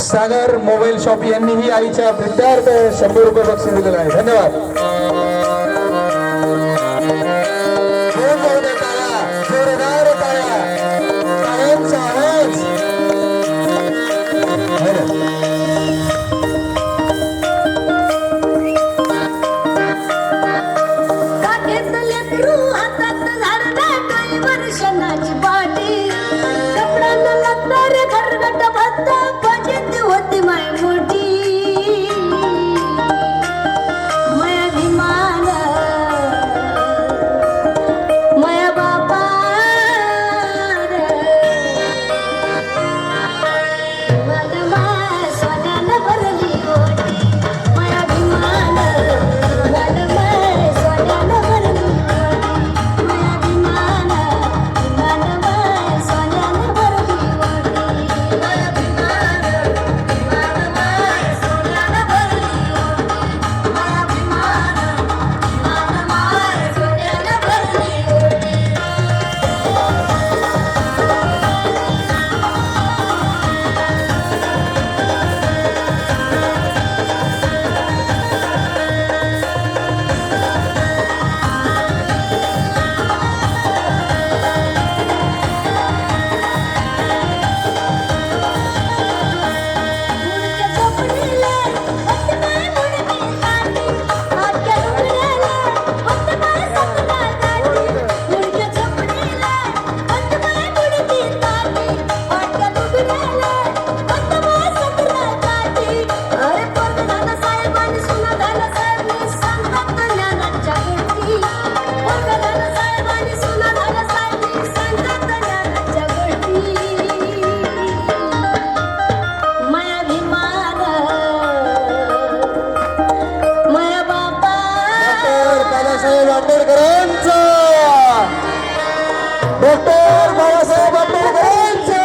सागर mobile shop यांनीही आईच्या प्रित्यार्थ 100 रुपये बक्षीस दिलेलं आहे. धन्यवाद. जोरदार टाळ्या, टाळ्यांचा आवाज. वर्षणाची बाटी कपड्यांना लागणार घरगट भत्ता बजेट होती माय मोठी माया विमान माया बापा सोन्यानं भरली होती माया विमान सोन्यानं भरली माया विमान सोन्यानं भरली होती माया विमान सोन्यानं भरली होती माया विमान सोन्यानं भरली होती. माया विमान माया बापा बाबासाहेब आंबेडकरांचा, डॉक्टर बाबासाहेब आंबेडकरांचा.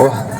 वा